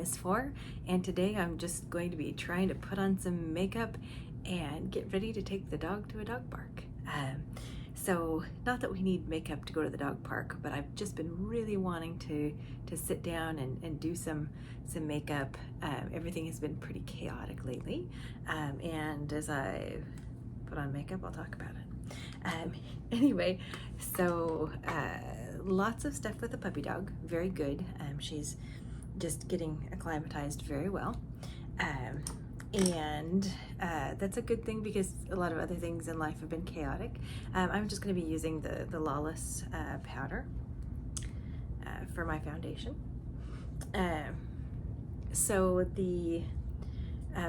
is 4, and today I'm just going to be trying to put on some makeup and get ready to take the dog to a dog park. So not that we need makeup to go to the dog park, but I've just been really wanting to sit down and do some makeup. Everything has been pretty chaotic lately, and as I put on makeup, I'll talk about it. Anyway, so lots of stuff with the puppy dog, very good. She's just getting acclimatized very well. And that's a good thing because a lot of other things in life have been chaotic. I'm just going to be using the Lawless powder for my foundation. So the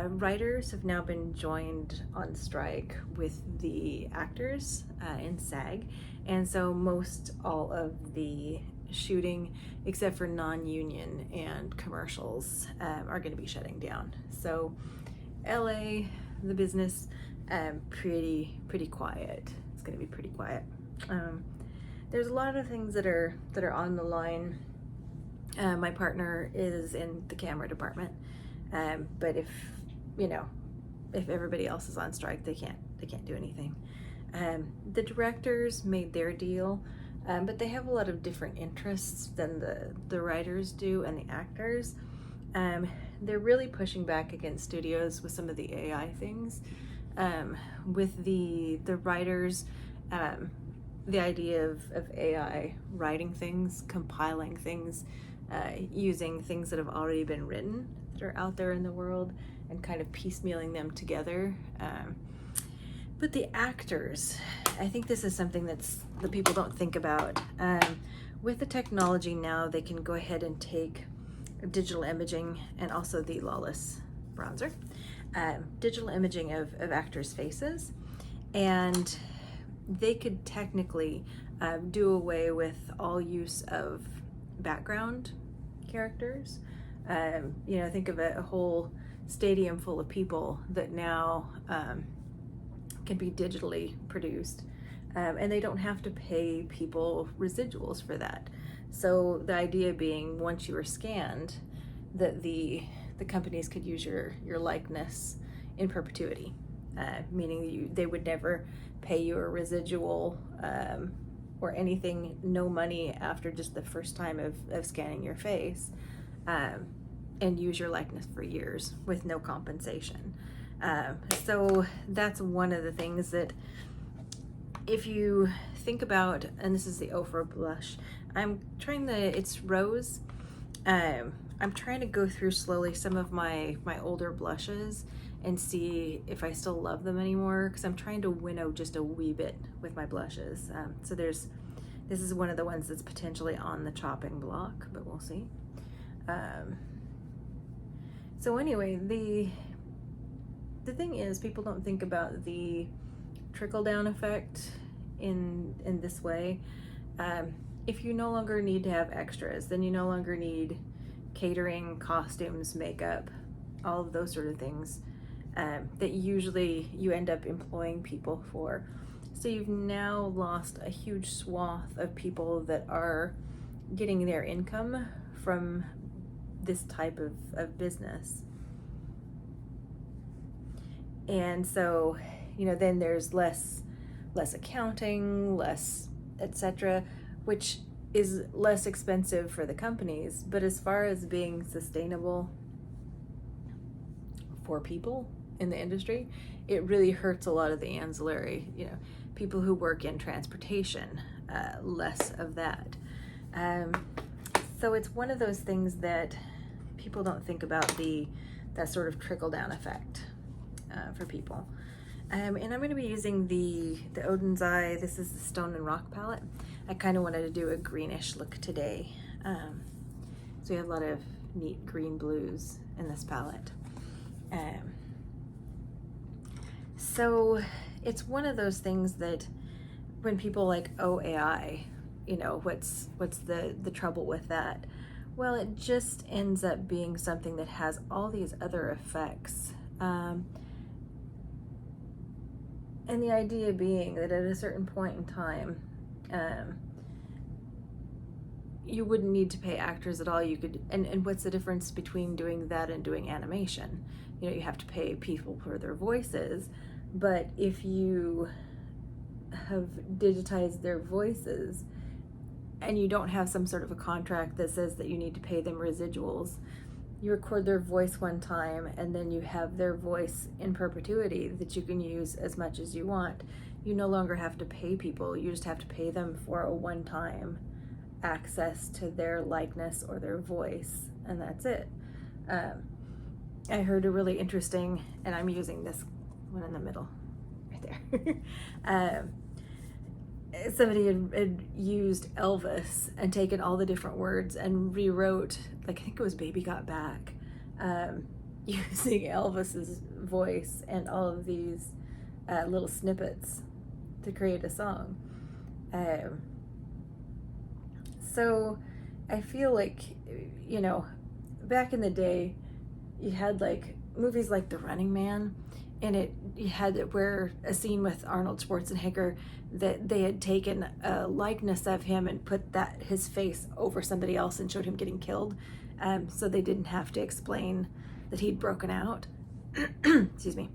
writers have now been joined on strike with the actors in SAG, and so most all of the shooting, except for non-union and commercials, are going to be shutting down. So LA, the business, pretty quiet. It's going to be pretty quiet. There's a lot of things that are on the line. My partner is in the camera department, but if everybody else is on strike, they can't do anything. The directors made their deal, but they have a lot of different interests than the writers do and the actors. They're really pushing back against studios with some of the AI things. With the writers, the idea of AI writing things, compiling things, using things that have already been written that are out there in the world and kind of piecemealing them together. But the actors, I think this is something that people don't think about. With the technology now, they can go ahead and take digital imaging and also the Lawless Bronzer, digital imaging of actors' faces, and they could technically do away with all use of background characters. Think of a whole stadium full of people that now can be digitally produced, and they don't have to pay people residuals for that. So the idea being, once you were scanned, that the companies could use your likeness in perpetuity, meaning they would never pay you a residual or anything, no money after just the first time of scanning your face, and use your likeness for years with no compensation. So that's one of the things that, if you think about, and this is the Ofra blush, it's rose. I'm trying to go through slowly some of my older blushes and see if I still love them anymore, because I'm trying to winnow just a wee bit with my blushes. So this is one of the ones that's potentially on the chopping block, but we'll see. So anyway, the thing is, people don't think about the trickle-down effect in this way. If you no longer need to have extras, then you no longer need catering, costumes, makeup, all of those sort of things that usually you end up employing people for. So you've now lost a huge swath of people that are getting their income from this type of business. And so, then there's less accounting, less etc., which is less expensive for the companies. But as far as being sustainable for people in the industry, it really hurts a lot of the ancillary, people who work in transportation, less of that. So it's one of those things that people don't think about, that sort of trickle-down effect for people. And I'm going to be using the Oden's Eye. This is the Stone and Rock palette. I kind of wanted to do a greenish look today. So we have a lot of neat green blues in this palette. So it's one of those things that when people like, oh, AI, what's the trouble with that? Well, it just ends up being something that has all these other effects. And the idea being that at a certain point in time, you wouldn't need to pay actors at all. You could, and what's the difference between doing that and doing animation? You know, you have to pay people for their voices, but if you have digitized their voices and you don't have some sort of a contract that says that you need to pay them residuals, you record their voice one time and then you have their voice in perpetuity that you can use as much as you want. You no longer have to pay people, you just have to pay them for a one-time access to their likeness or their voice, and that's it. I heard a really interesting, and I'm using this one in the middle right there. Somebody had used Elvis and taken all the different words and rewrote, like I think it was Baby Got Back, using Elvis's voice and all of these little snippets to create a song. So I feel like, you know, back in the day, you had like movies like The Running Man, and you had where a scene with Arnold Schwarzenegger that they had taken a likeness of him and put his face over somebody else and showed him getting killed, so they didn't have to explain that he'd broken out. Excuse me.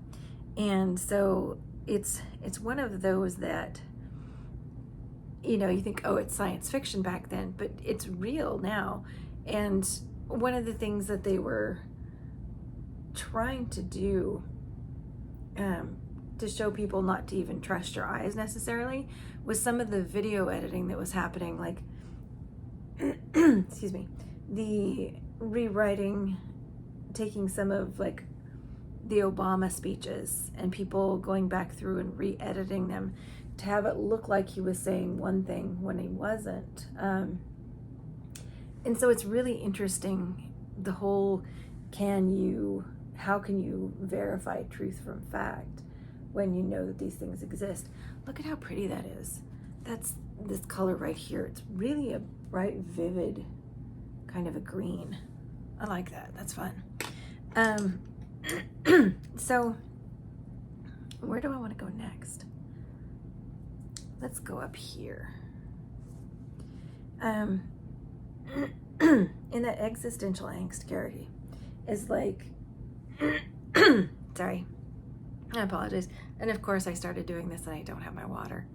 And so it's one of those that, you know, you think, oh, it's science fiction back then, but it's real now. And one of the things that they were trying to do to show people not to even trust your eyes necessarily was some of the video editing that was happening, like excuse me, the rewriting, taking some of like the Obama speeches and people going back through and re-editing them to have it look like he was saying one thing when he wasn't. And so it's really interesting, the whole how can you verify truth from fact when you know that these things exist? Look at how pretty that is. That's this color right here. It's really a bright, vivid kind of a green. I like that. That's fun. So where do I want to go next? Let's go up here. In that existential angst, Gary is like, sorry, I apologize. And of course I started doing this and I don't have my water.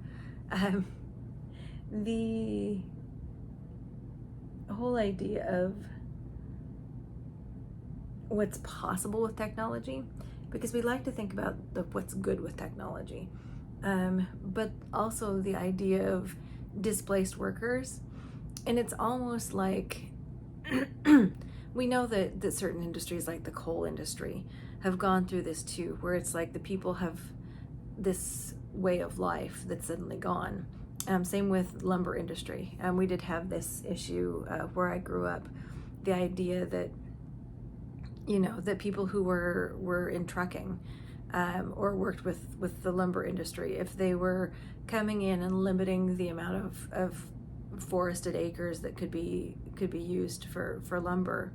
The whole idea of what's possible with technology, because we like to think about what's good with technology, but also the idea of displaced workers. And it's almost like we know that certain industries like the coal industry have gone through this too, where it's like the people have this way of life that's suddenly gone. Same with lumber industry. We did have this issue where I grew up, the idea that, you know, that people who were in trucking or worked with the lumber industry, if they were coming in and limiting the amount of forested acres that could be used for lumber,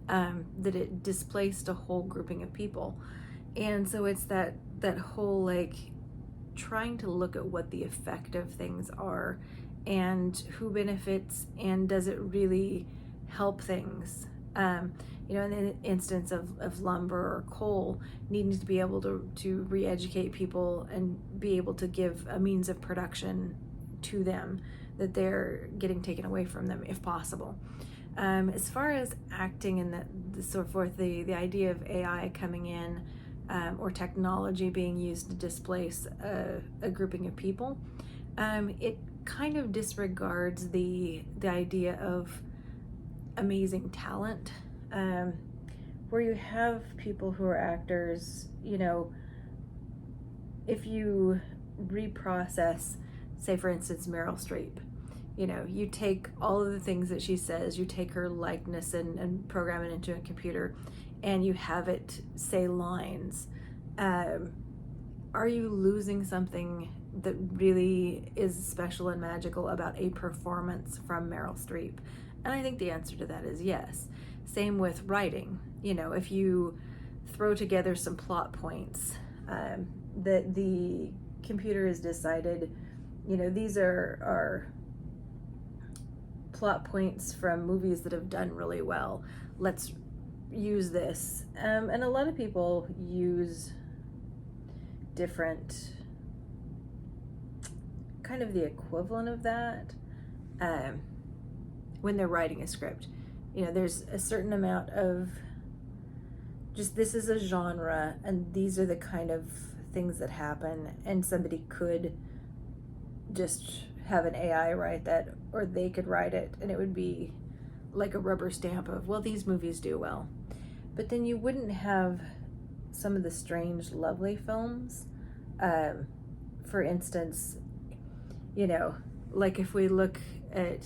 that it displaced a whole grouping of people. And so it's that whole like trying to look at what the effect of things are and who benefits and does it really help things. You know, in the instance of lumber or coal, needing to be able to re-educate people and be able to give a means of production to them that they're getting taken away from them if possible. As far as acting and so forth, the idea of AI coming in or technology being used to displace a grouping of people, it kind of disregards the idea of amazing talent, where you have people who are actors. You know, if you reprocess, say for instance Meryl Streep, you know, you take all of the things that she says, you take her likeness and program it into a computer and you have it say lines. Are you losing something that really is special and magical about a performance from Meryl Streep? And I think the answer to that is yes. Same with writing. You know, if you throw together some plot points that the computer has decided, you know, these are plot points from movies that have done really well. Let's use this. And a lot of people use different, kind of the equivalent of that, when they're writing a script. You know, there's a certain amount of just, this is a genre and these are the kind of things that happen, and somebody could just have an AI write that, or they could write it and it would be like a rubber stamp of, well, these movies do well. But then you wouldn't have some of the strange, lovely films. For instance, you know, like if we look at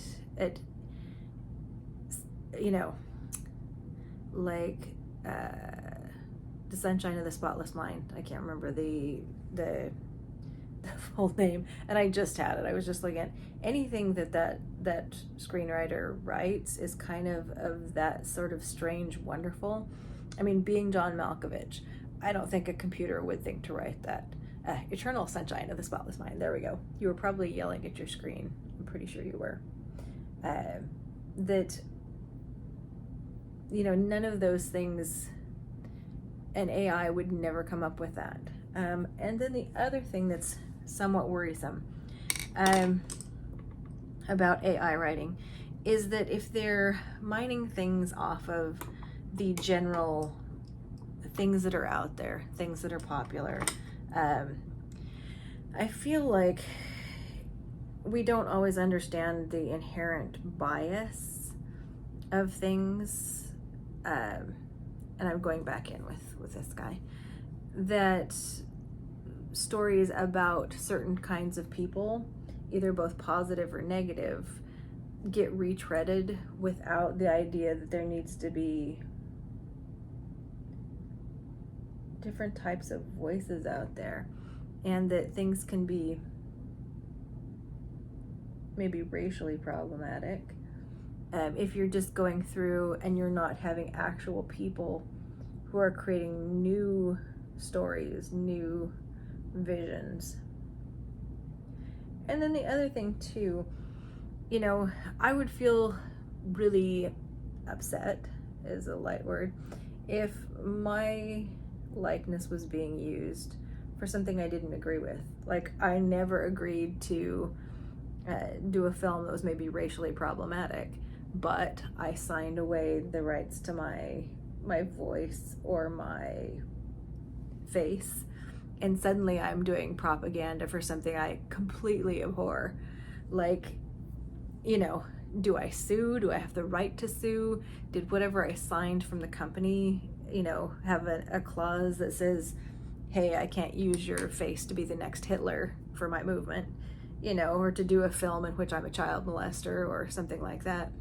you know, like The Sunshine of the Spotless Mind. I can't remember the full name, and I just had it. I was just looking at anything that screenwriter writes is kind of that sort of strange, wonderful. I mean, being John Malkovich, I don't think a computer would think to write that. Eternal Sunshine of the Spotless Mind. There we go. You were probably yelling at your screen. I'm pretty sure you were. That, you know, none of those things, an AI would never come up with that. And then the other thing that's somewhat worrisome about AI writing is that if they're mining things off of the general things that are out there, things that are popular, I feel like we don't always understand the inherent bias of things, and I'm going back in with this guy, that stories about certain kinds of people, either both positive or negative, get retreaded without the idea that there needs to be different types of voices out there, and that things can be maybe racially problematic if you're just going through and you're not having actual people who are creating new stories, new visions. And then the other thing too, you know, I would feel really upset, is a light word, if my likeness was being used for something I didn't agree with. Like, I never agreed to do a film that was maybe racially problematic, but I signed away the rights to my voice or my face, and suddenly I'm doing propaganda for something I completely abhor. Like, you know, do I sue? Do I have the right to sue? Did whatever I signed from the company, you know, have a clause that says, hey, I can't use your face to be the next Hitler for my movement, you know, or to do a film in which I'm a child molester or something like that.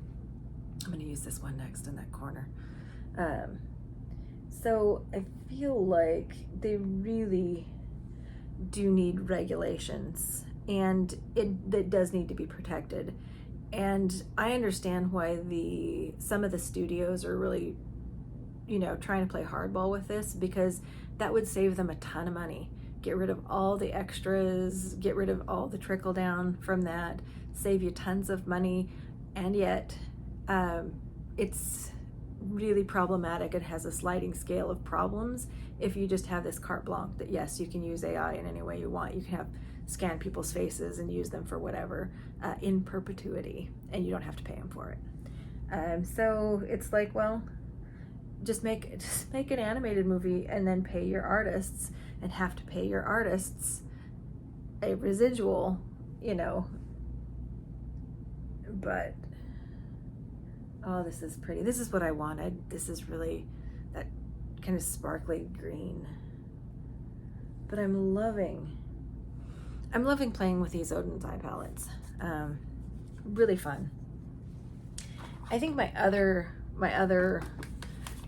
I'm going to use this one next in that corner. So I feel like they really do need regulations, and it does need to be protected. And I understand why some of the studios are really, you know, trying to play hardball with this, because that would save them a ton of money. Get rid of all the extras, get rid of all the trickle down from that, save you tons of money, and yet it's really problematic. It has a sliding scale of problems if you just have this carte blanche that yes, you can use AI in any way you want. You can scan people's faces and use them for whatever in perpetuity, and you don't have to pay them for it. So it's like, well, just make an animated movie and then pay your artists, and have to pay your artists a residual, you know. But oh, this is pretty. This is what I wanted. This is really that kind of sparkly green. But I'm loving playing with these Oden's eye palettes. Really fun. I think my other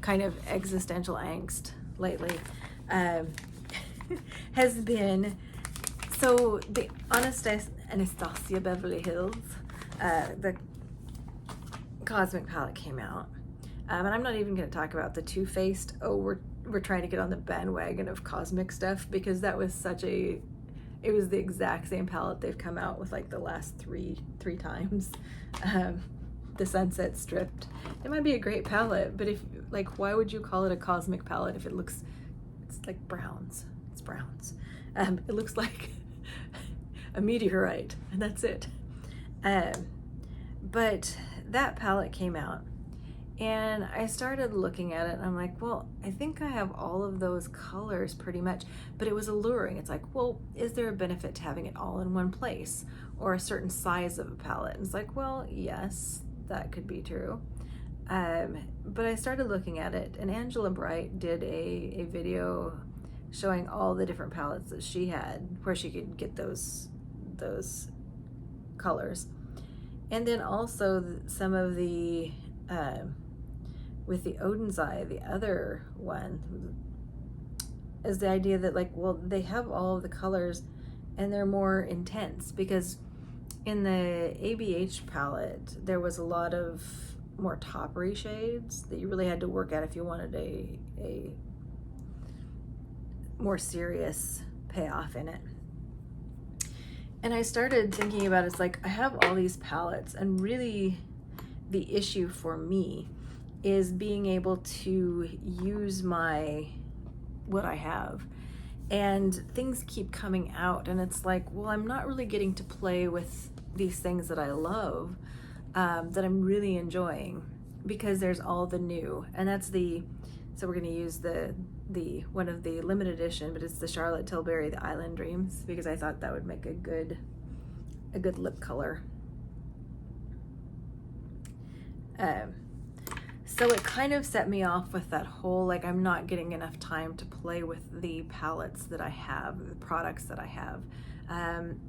kind of existential angst lately has been, so the Anastasia Beverly Hills, the Cosmic palette came out, and I'm not even going to talk about the Too Faced. Oh, we're trying to get on the bandwagon of cosmic stuff, because that was it was the exact same palette they've come out with like the last three times, the Sunset Stripped. It might be a great palette, but if, like, why would you call it a cosmic palette if it's like browns? It's browns. It looks like a meteorite, and that's it. But that palette came out, and I started looking at it, and I'm like, well, I think I have all of those colors pretty much, but it was alluring. It's like, well, is there a benefit to having it all in one place, or a certain size of a palette? And it's like, well, yes, that could be true. But I started looking at it, and Angela Bright did a video showing all the different palettes that she had, where she could get those colors. And then also some of the, with the Oden's Eye, the other one, is the idea that, like, well, they have all of the colors and they're more intense, because in the ABH palette, there was a lot of more toppery shades that you really had to work at if you wanted a more serious payoff in it. And I started thinking about, it's like, I have all these palettes, and really the issue for me is being able to use what I have. And things keep coming out, and it's like, well, I'm not really getting to play with these things that I love, that I'm really enjoying, because there's all the new. And that's so we're gonna use the one of the limited edition, but it's the Charlotte Tilbury, the Island Dreams, because I thought that would make a good lip color. So it kind of set me off with that whole, like, I'm not getting enough time to play with the palettes that I have, the products that I have,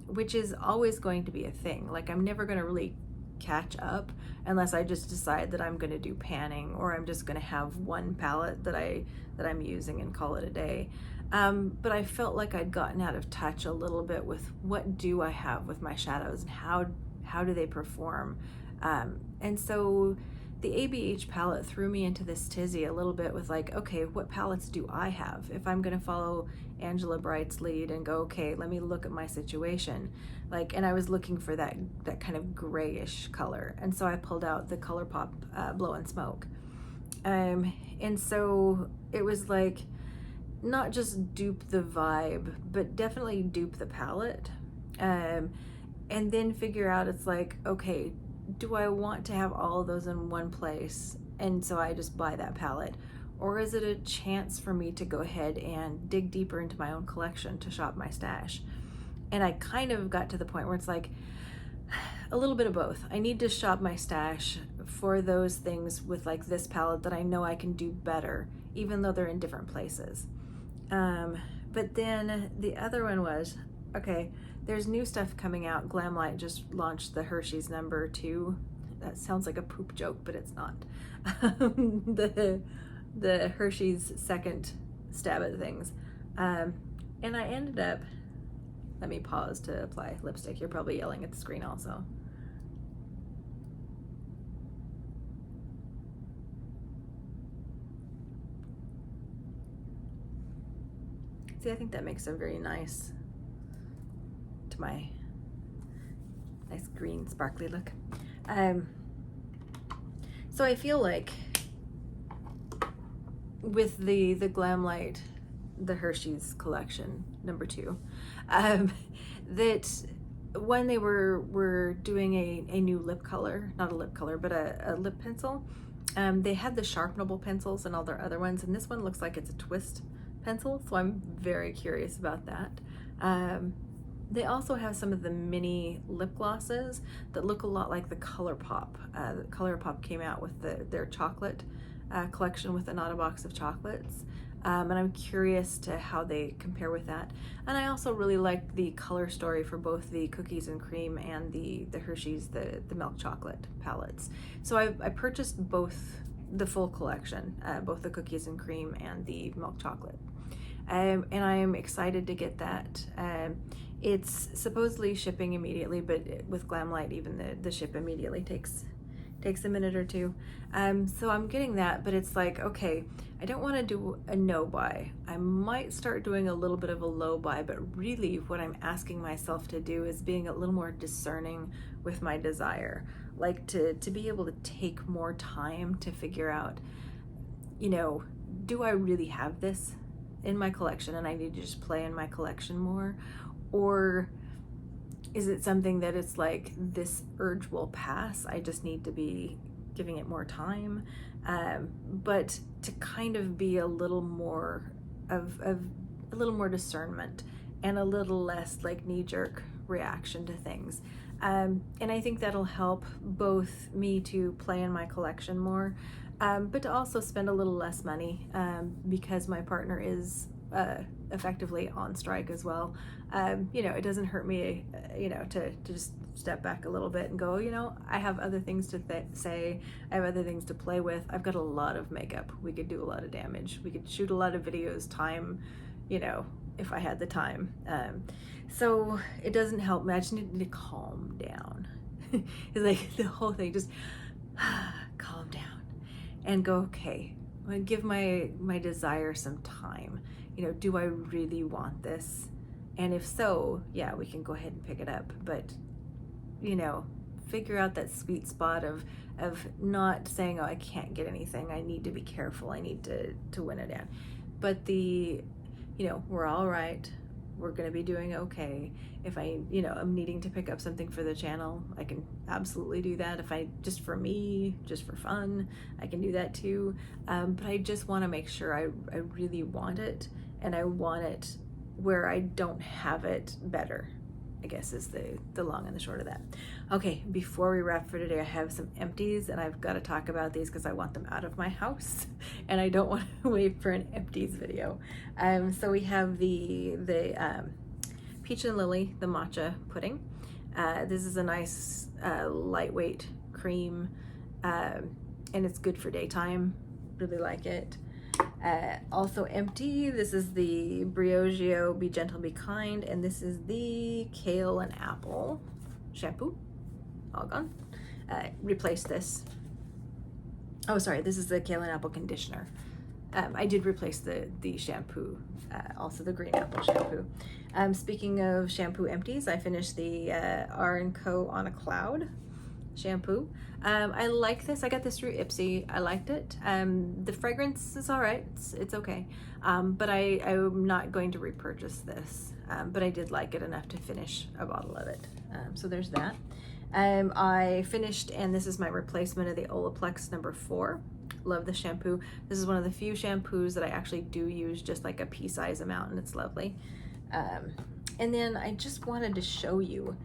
which is always going to be a thing. Like, I'm never going to really catch up unless I just decide that I'm going to do panning, or I'm just going to have one palette that I'm using and call it a day. But I felt like I'd gotten out of touch a little bit with what do I have with my shadows, and how do they perform. And so the ABH palette threw me into this tizzy a little bit with, like, okay, what palettes do I have? If I'm gonna follow Angela Bright's lead and go, okay, let me look at my situation. Like, and I was looking for that kind of grayish color. And so I pulled out the ColourPop Blow and Smoke. And so it was like, not just dupe the vibe, but definitely dupe the palette. And then figure out, it's like, okay, do I want to have all of those in one place, and so I just buy that palette? Or is it a chance for me to go ahead and dig deeper into my own collection to shop my stash? And I kind of got to the point where it's like, a little bit of both. I need to shop my stash for those things with, like, this palette that I know I can do better, even though they're in different places. But then the other one was, okay, there's new stuff coming out. Glamlight just launched the Hershey's number 2. That sounds like a poop joke, but it's not. The Hershey's second stab at things. And I ended up, let me pause to apply lipstick. You're probably yelling at the screen also. See, I think that makes a very nice, to my nice green sparkly look. So I feel like with the Glamlight, the Hershey's collection number 2, that when they were doing a new lip color, not a lip color, but a lip pencil, they had the sharpenable pencils and all their other ones, and this one looks like it's a twist pencil, so I'm very curious about that. They also have some of the mini lip glosses that look a lot like the ColourPop. ColourPop came out with their chocolate collection with an auto box of chocolates, and I'm curious to how they compare with that. And I also really liked the color story for both the cookies and cream and the Hershey's, the milk chocolate palettes. So I purchased both, the full collection, both the cookies and cream and the milk chocolate. And I am excited to get that. It's supposedly shipping immediately, but with Glamlight, even the ship immediately takes takes a minute or two. So I'm getting that, but it's like, okay, I don't want to do a no buy. I might start doing a little bit of a low buy, but really what I'm asking myself to do is being a little more discerning with my desire, like to be able to take more time to figure out, you know, do I really have this in my collection and I need to just play in my collection more? Or is it something that it's like, this urge will pass, I just need to be giving it more time? But to kind of be a little more of a little more discernment and a little less like knee-jerk reaction to things. And I think that'll help both me to play in my collection more, but to also spend a little less money, because my partner is effectively on strike as well. You know, it doesn't hurt me, you know, to just step back a little bit and go, you know, I have other things to say, I have other things to play with. I've got a lot of makeup. We could do a lot of damage. We could shoot a lot of videos, time, you know, if I had the time. So it doesn't help me. I just need to calm down. It's like the whole thing, just calm down and go, okay, I'm gonna give my desire some time. You know, do I really want this? And if so, yeah, we can go ahead and pick it up. But, you know, figure out that sweet spot of not saying, oh, I can't get anything, I need to be careful, I need to win it in. But you know, we're all right, we're gonna be doing okay. If I, you know, I'm needing to pick up something for the channel, I can absolutely do that. If I, just for me, just for fun, I can do that too. But I just wanna make sure I really want it, and I want it where I don't have it better, I guess is the long and the short of that. Okay, before we wrap for today, I have some empties and I've got to talk about these because I want them out of my house and I don't want to wait for an empties video. So we have the Peach and Lily, the matcha pudding. This is a nice lightweight cream, and it's good for daytime. Really like it. Also empty, this is the Briogeo Be Gentle, Be Kind, and this is the Kale and Apple shampoo, all gone. Replace this. Oh, sorry, this is the Kale and Apple conditioner. I did replace the shampoo, also the green apple shampoo. Speaking of shampoo empties, I finished the R&Co On a Cloud shampoo. I like this. I got this through Ipsy. I liked it. The fragrance is all right. It's okay. But I'm not going to repurchase this. But I did like it enough to finish a bottle of it. So there's that. I finished, and this is my replacement of the Olaplex number 4. Love the shampoo. This is one of the few shampoos that I actually do use just like a pea size amount, and it's lovely. And then I just wanted to show you,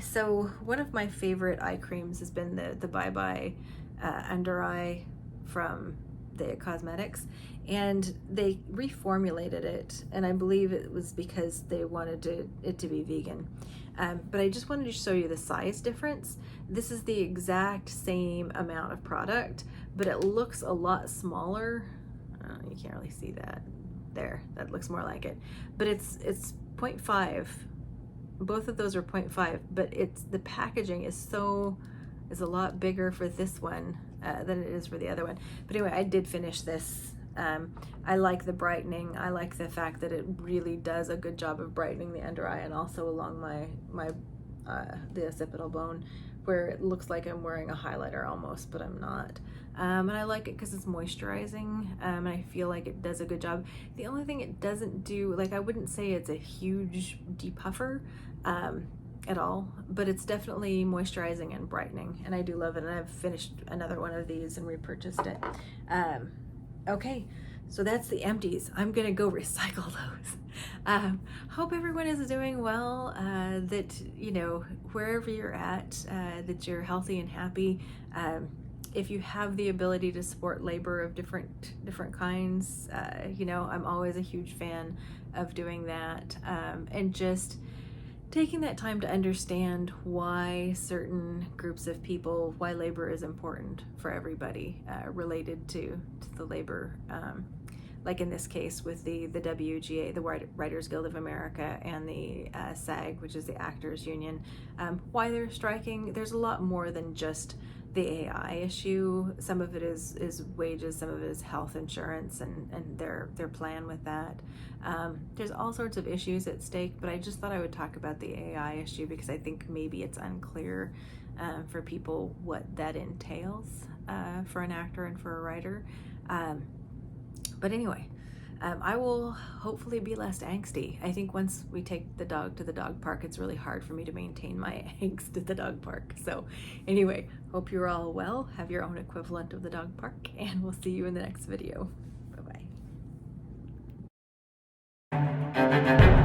so one of my favorite eye creams has been the Bye Bye under eye from the cosmetics, and they reformulated it, and I believe it was because they wanted it to be vegan. But I just wanted to show you the size difference. This is the exact same amount of product, but it looks a lot smaller. You can't really see that there. That looks more like it, but it's 0.5. Both of those are 0.5, but the packaging is a lot bigger for this one than it is for the other one. But anyway, I did finish this. I like the brightening. I like the fact that it really does a good job of brightening the under eye and also along the occipital bone, where it looks like I'm wearing a highlighter almost, but I'm not. And I like it because it's moisturizing, and I feel like it does a good job. The only thing it doesn't do, like, I wouldn't say it's a huge depuffer at all, but it's definitely moisturizing and brightening, and I do love it. And I've finished another one of these and repurchased it. Okay, so that's the empties. I'm gonna go recycle those. Hope everyone is doing well, that, you know, wherever you're at, that you're healthy and happy. If you have the ability to support labor of different kinds, you know, I'm always a huge fan of doing that, and just taking that time to understand why certain groups of people, why labor is important for everybody, related to the labor like in this case with the WGA, the Writers Guild of America, and the SAG, which is the Actors Union, why they're striking. There's a lot more than just the AI issue. Some of it is wages, some of it is health insurance and their plan with that. There's all sorts of issues at stake, but I just thought I would talk about the AI issue because I think maybe it's unclear for people what that entails for an actor and for a writer. But anyway, I will hopefully be less angsty. I think once we take the dog to the dog park, it's really hard for me to maintain my angst at the dog park. So anyway, hope you're all well, have your own equivalent of the dog park, and we'll see you in the next video. Bye-bye.